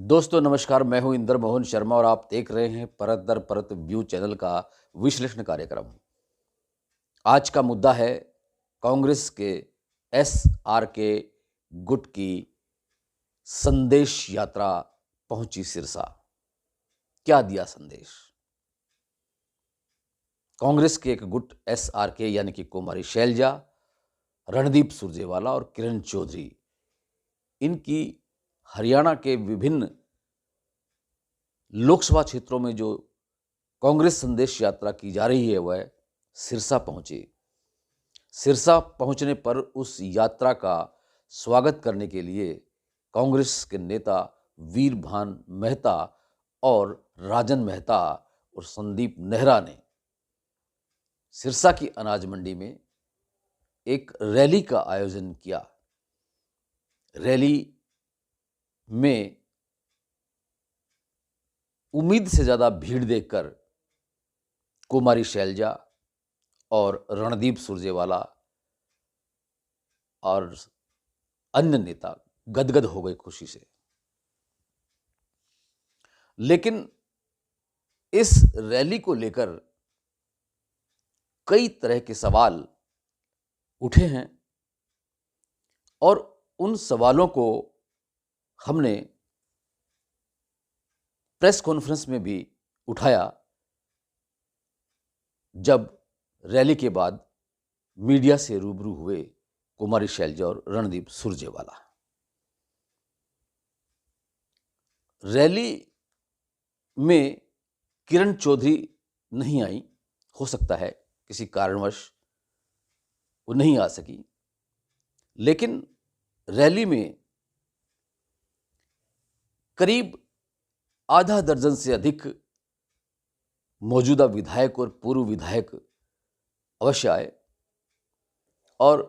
दोस्तों नमस्कार, मैं हूं इंदर मोहन शर्मा और आप देख रहे हैं परत दर परत व्यू चैनल का विश्लेषण कार्यक्रम। आज का मुद्दा है कांग्रेस के SRK गुट की संदेश यात्रा पहुंची सिरसा। क्या दिया संदेश? कांग्रेस के एक गुट SRK यानी कि कुमारी शैलजा, रणदीप सुरजेवाला और किरण चौधरी, इनकी हरियाणा के विभिन्न लोकसभा क्षेत्रों में जो कांग्रेस संदेश यात्रा की जा रही है वह सिरसा पहुंची। सिरसा पहुंचने पर उस यात्रा का स्वागत करने के लिए कांग्रेस के नेता वीरभान मेहता और राजन मेहता और संदीप नेहरा ने सिरसा की अनाज मंडी में एक रैली का आयोजन किया। रैली में उम्मीद से ज़्यादा भीड़ देखकर कुमारी शैलजा और रणदीप सुरजेवाला और अन्य नेता गदगद हो गए खुशी से। लेकिन इस रैली को लेकर कई तरह के सवाल उठे हैं और उन सवालों को हमने प्रेस कॉन्फ्रेंस में भी उठाया जब रैली के बाद मीडिया से रूबरू हुए कुमारी शैलजा और रणदीप सुरजेवाला। रैली में किरण चौधरी नहीं आई, हो सकता है किसी कारणवश वो नहीं आ सकी, लेकिन रैली में करीब आधा दर्जन से अधिक मौजूदा विधायक और पूर्व विधायक अवश्य आए और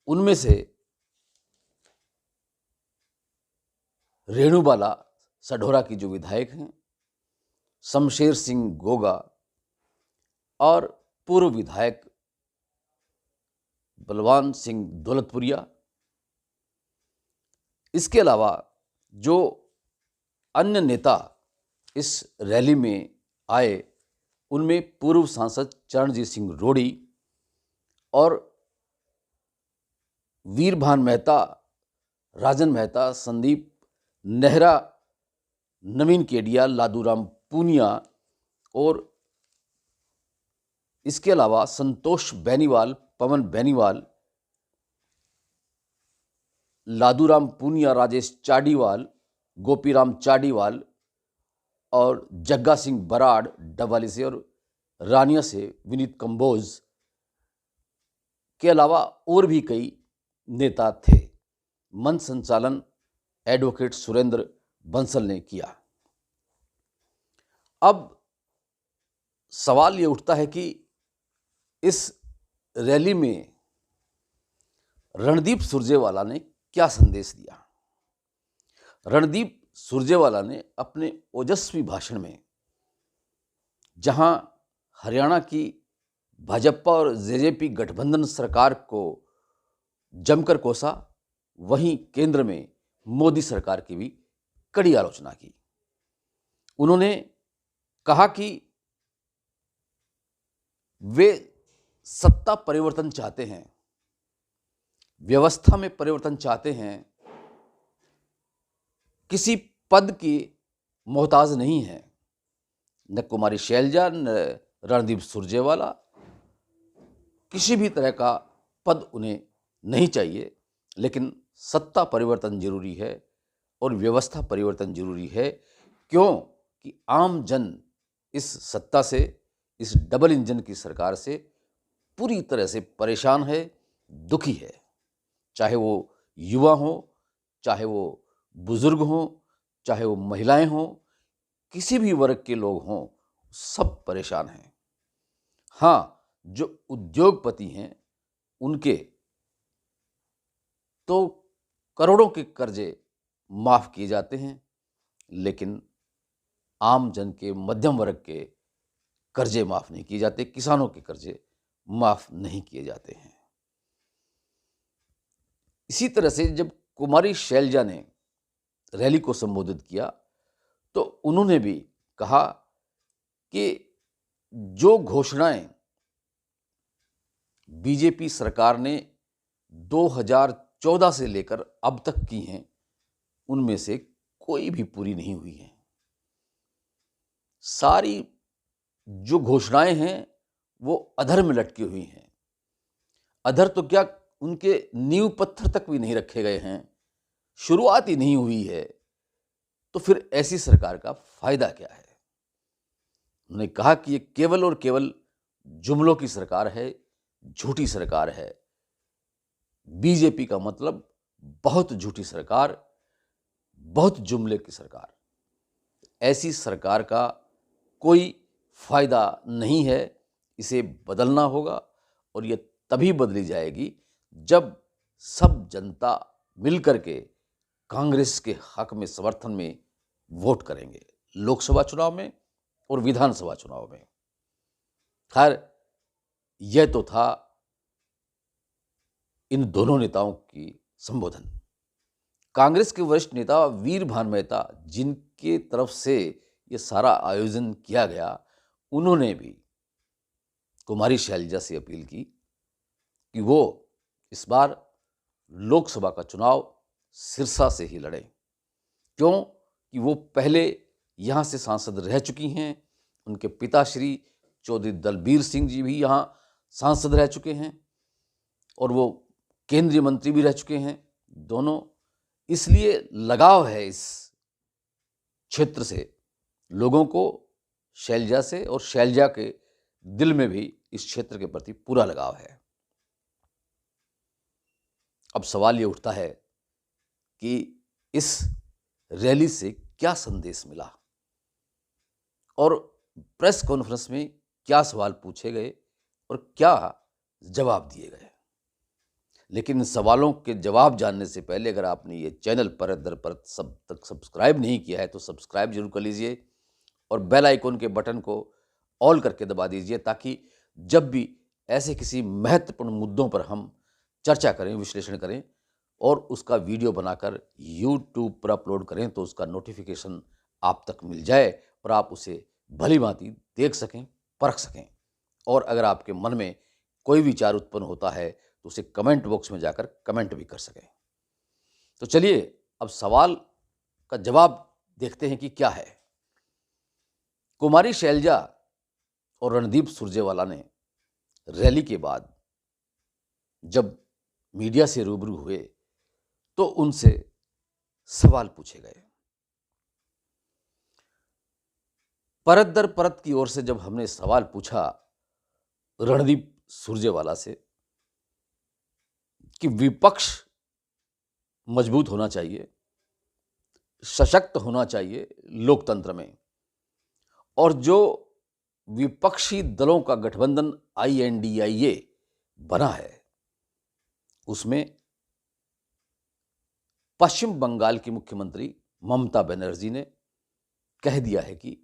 उनमें से रेणुबाला सढौरा की जो विधायक हैं, शमशेर सिंह गोगा और पूर्व विधायक बलवान सिंह दौलतपुरिया, इसके अलावा जो अन्य नेता इस रैली में आए उनमें पूर्व सांसद चरणजीत सिंह रोड़ी और वीरभान मेहता, राजन मेहता, संदीप नेहरा, नवीन केडिया, लादूराम पूनिया और इसके अलावा संतोष बेनीवाल, पवन बेनीवाल, लादूराम पूनिया, राजेश चाडीवाल, गोपीराम चाडीवाल और जग्गा सिंह बराड़ डबवाली से और रानिया से विनीत कंबोज के अलावा और भी कई नेता थे। मंच संचालन एडवोकेट सुरेंद्र बंसल ने किया। अब सवाल ये उठता है कि इस रैली में रणदीप सुरजेवाला ने क्या संदेश दिया। रणदीप सुरजेवाला ने अपने ओजस्वी भाषण में जहां हरियाणा की भाजपा और जेजेपी गठबंधन सरकार को जमकर कोसा, वहीं केंद्र में मोदी सरकार की भी कड़ी आलोचना की। उन्होंने कहा कि वे सत्ता परिवर्तन चाहते हैं, व्यवस्था में परिवर्तन चाहते हैं, किसी पद की मोहताज नहीं है। न कुमारी शैलजा न रणदीप सुरजेवाला, किसी भी तरह का पद उन्हें नहीं चाहिए, लेकिन सत्ता परिवर्तन जरूरी है और व्यवस्था परिवर्तन जरूरी है। क्यों कि आम जन इस सत्ता से, इस डबल इंजन की सरकार से पूरी तरह से परेशान है, दुखी है। चाहे वो युवा हो, चाहे वो बुजुर्ग हों, चाहे वो महिलाएं हों, किसी भी वर्ग के लोग हों, सब परेशान हैं। हाँ, जो उद्योगपति हैं उनके तो करोड़ों के कर्जे माफ किए जाते हैं, लेकिन आम जन के, मध्यम वर्ग के कर्जे माफ नहीं किए जाते, किसानों के कर्जे माफ नहीं किए जाते हैं। इसी तरह से जब कुमारी शैलजा ने रैली को संबोधित किया तो उन्होंने भी कहा कि जो घोषणाएं बीजेपी सरकार ने 2014 से लेकर अब तक की हैं, उनमें से कोई भी पूरी नहीं हुई है। सारी जो घोषणाएं हैं वो अधर में लटकी हुई हैं। अधर तो क्या, उनके नींव पत्थर तक भी नहीं रखे गए हैं, शुरुआत ही नहीं हुई है। तो फिर ऐसी सरकार का फायदा क्या है? उन्होंने कहा कि ये केवल और केवल जुमलों की सरकार है, झूठी सरकार है। बीजेपी का मतलब बहुत झूठी सरकार, बहुत जुमले की सरकार। ऐसी सरकार का कोई फायदा नहीं है, इसे बदलना होगा और ये तभी बदली जाएगी जब सब जनता मिलकर के कांग्रेस के हक में, समर्थन में वोट करेंगे, लोकसभा चुनाव में और विधानसभा चुनाव में। खैर, यह तो था इन दोनों नेताओं की संबोधन। कांग्रेस के वरिष्ठ नेता वीरभान मेहता, जिनके तरफ से ये सारा आयोजन किया गया, उन्होंने भी कुमारी शैलजा से अपील की कि वो इस बार लोकसभा का चुनाव सिरसा से ही लड़ें। क्यों कि वो पहले यहाँ से सांसद रह चुकी हैं, उनके पिताश्री चौधरी दलबीर सिंह जी भी यहाँ सांसद रह चुके हैं और वो केंद्रीय मंत्री भी रह चुके हैं दोनों। इसलिए लगाव है इस क्षेत्र से लोगों को, शैलजा से, और शैलजा के दिल में भी इस क्षेत्र के प्रति पूरा लगाव है। अब सवाल ये उठता है कि इस रैली से क्या संदेश मिला और प्रेस कॉन्फ्रेंस में क्या सवाल पूछे गए और क्या जवाब दिए गए। लेकिन इन सवालों के जवाब जानने से पहले अगर आपने ये चैनल परत दर परत सब तक सब्सक्राइब नहीं किया है तो सब्सक्राइब जरूर कर लीजिए और बेल आइकन के बटन को ऑल करके दबा दीजिए, ताकि जब भी ऐसे किसी महत्वपूर्ण मुद्दों पर हम चर्चा करें, विश्लेषण करें और उसका वीडियो बनाकर YouTube पर अपलोड करें तो उसका नोटिफिकेशन आप तक मिल जाए और आप उसे भली भांति देख सकें, परख सकें। और अगर आपके मन में कोई विचार उत्पन्न होता है तो उसे कमेंट बॉक्स में जाकर कमेंट भी कर सकें। तो चलिए अब सवाल का जवाब देखते हैं कि क्या है। कुमारी शैलजा और रणदीप सुरजेवाला ने रैली के बाद जब मीडिया से रूबरू हुए तो उनसे सवाल पूछे गए। परत दर परत की ओर से जब हमने सवाल पूछा रणदीप सुरजेवाला से कि विपक्ष मजबूत होना चाहिए, सशक्त होना चाहिए लोकतंत्र में, और जो विपक्षी दलों का गठबंधन INDIA बना है उसमें पश्चिम बंगाल की मुख्यमंत्री ममता बनर्जी ने कह दिया है कि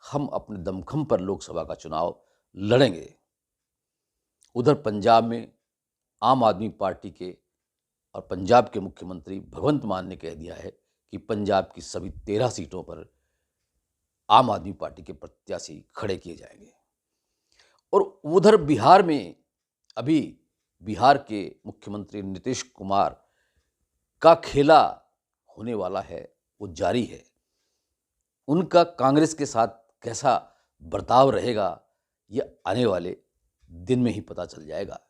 हम अपने दमखम पर लोकसभा का चुनाव लड़ेंगे। उधर पंजाब में आम आदमी पार्टी के और पंजाब के मुख्यमंत्री भगवंत मान ने कह दिया है कि पंजाब की सभी 13 सीटों पर आम आदमी पार्टी के प्रत्याशी खड़े किए जाएंगे। और उधर बिहार में अभी बिहार के मुख्यमंत्री नीतीश कुमार का खेला होने वाला है, वो जारी है। उनका कांग्रेस के साथ कैसा बर्ताव रहेगा ये आने वाले दिन में ही पता चल जाएगा।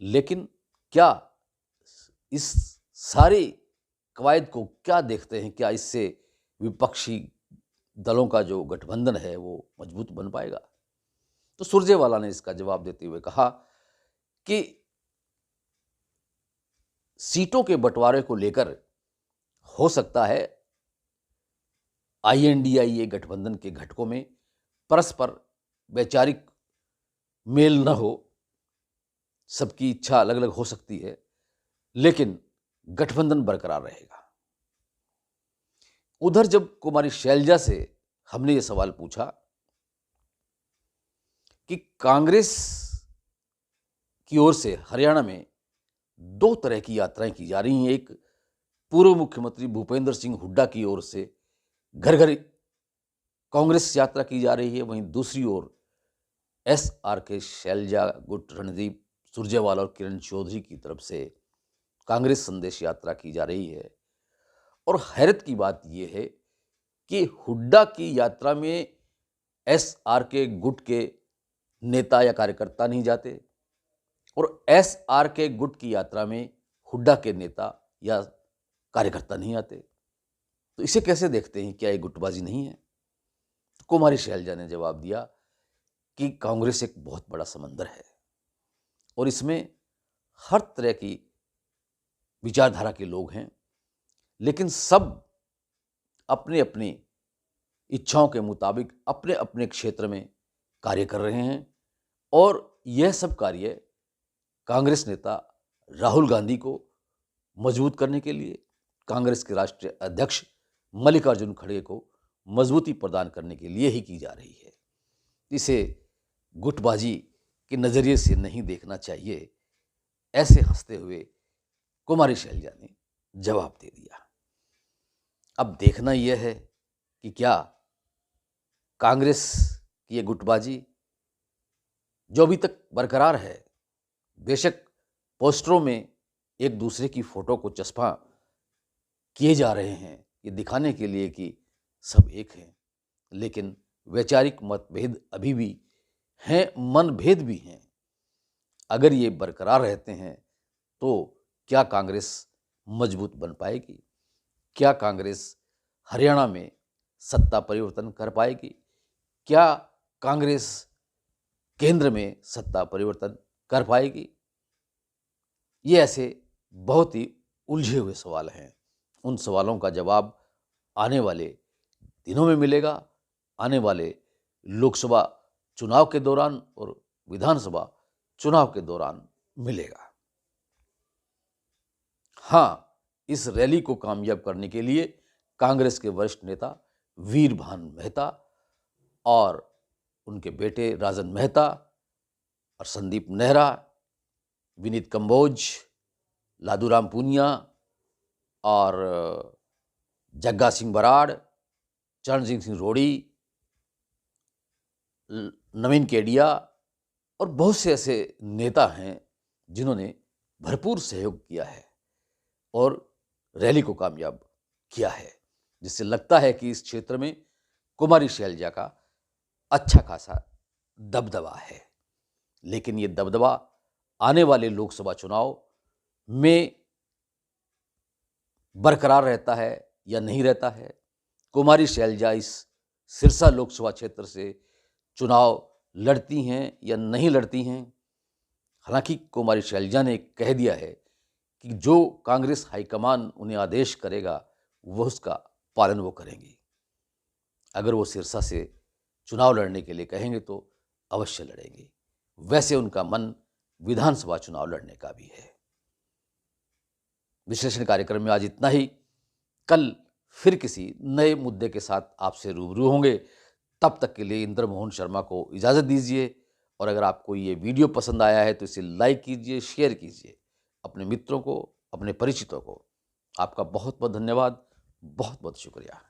लेकिन क्या इस सारी कवायद को क्या देखते हैं, क्या इससे विपक्षी दलों का जो गठबंधन है वो मजबूत बन पाएगा? तो सुरजेवाला ने इसका जवाब देते हुए कहा कि सीटों के बंटवारे को लेकर हो सकता है INDIA गठबंधन के घटकों में परस्पर वैचारिक मेल न हो, सबकी इच्छा अलग अलग हो सकती है, लेकिन गठबंधन बरकरार रहेगा। उधर जब कुमारी शैलजा से हमने ये सवाल पूछा कि कांग्रेस की ओर से हरियाणा में 2 तरह की यात्राएं की जा रही हैं, एक पूर्व मुख्यमंत्री भूपेंद्र सिंह हुड्डा की ओर से घर घर कांग्रेस यात्रा की जा रही है, वहीं दूसरी ओर SRK शैलजा गुट, रणदीप सुरजेवाला और किरण चौधरी की तरफ से कांग्रेस संदेश यात्रा की जा रही है। और हैरत की बात यह है कि हुड्डा की यात्रा में SRK गुट के नेता या कार्यकर्ता नहीं जाते और SRK गुट की यात्रा में हुड्डा के नेता या कार्यकर्ता नहीं आते। तो इसे कैसे देखते हैं? क्या ये गुटबाजी नहीं है? तो कुमारी शैलजा ने जवाब दिया कि कांग्रेस एक बहुत बड़ा समंदर है और इसमें हर तरह की विचारधारा के लोग हैं, लेकिन सब अपने अपनी इच्छाओं के मुताबिक अपने अपने क्षेत्र में कार्य कर रहे हैं और यह सब कार्य कांग्रेस नेता राहुल गांधी को मजबूत करने के लिए, कांग्रेस के राष्ट्रीय अध्यक्ष मल्लिकार्जुन खड़गे को मजबूती प्रदान करने के लिए ही की जा रही है। इसे गुटबाजी के नज़रिए से नहीं देखना चाहिए, ऐसे हंसते हुए कुमारी शैलजा ने जवाब दे दिया। अब देखना यह है कि क्या कांग्रेस की ये गुटबाजी जो अभी तक बरकरार है, बेशक पोस्टरों में एक दूसरे की फोटो को चस्पा किए जा रहे हैं ये दिखाने के लिए कि सब एक हैं, लेकिन वैचारिक मतभेद अभी भी हैं, मनभेद भी हैं। अगर ये बरकरार रहते हैं तो क्या कांग्रेस मजबूत बन पाएगी? क्या कांग्रेस हरियाणा में सत्ता परिवर्तन कर पाएगी? क्या कांग्रेस केंद्र में सत्ता परिवर्तन कर पाएगी? ये ऐसे बहुत ही उलझे हुए सवाल हैं। उन सवालों का जवाब आने वाले दिनों में मिलेगा, आने वाले लोकसभा चुनाव के दौरान और विधानसभा चुनाव के दौरान मिलेगा। हाँ, इस रैली को कामयाब करने के लिए कांग्रेस के वरिष्ठ नेता वीरभान मेहता और उनके बेटे राजन मेहता और संदीप नेहरा, विनीत कंबोज, लादूराम पूनिया और जग्गा सिंह बराड़, चरणजीत सिंह रोड़ी, नवीन केडिया और बहुत से ऐसे नेता हैं जिन्होंने भरपूर सहयोग किया है और रैली को कामयाब किया है, जिससे लगता है कि इस क्षेत्र में कुमारी शैलजा का अच्छा खासा दबदबा है। लेकिन ये दबदबा आने वाले लोकसभा चुनाव में बरकरार रहता है या नहीं रहता है। कुमारी शैलजा इस सिरसा लोकसभा क्षेत्र से चुनाव लड़ती हैं या नहीं लड़ती हैं। हालांकि कुमारी शैलजा ने कह दिया है कि जो कांग्रेस हाईकमान उन्हें आदेश करेगा वह उसका पालन वो करेंगी। अगर वो सिरसा से चुनाव लड़ने के लिए कहेंगे तो अवश्य लड़ेंगे। वैसे उनका मन विधानसभा चुनाव लड़ने का भी है। विश्लेषण कार्यक्रम में आज इतना ही। कल फिर किसी नए मुद्दे के साथ आपसे रूबरू होंगे। तब तक के लिए इंद्र मोहन शर्मा को इजाज़त दीजिए और अगर आपको ये वीडियो पसंद आया है तो इसे लाइक कीजिए, शेयर कीजिए अपने मित्रों को, अपने परिचितों को। आपका बहुत बहुत धन्यवाद, बहुत बहुत शुक्रिया।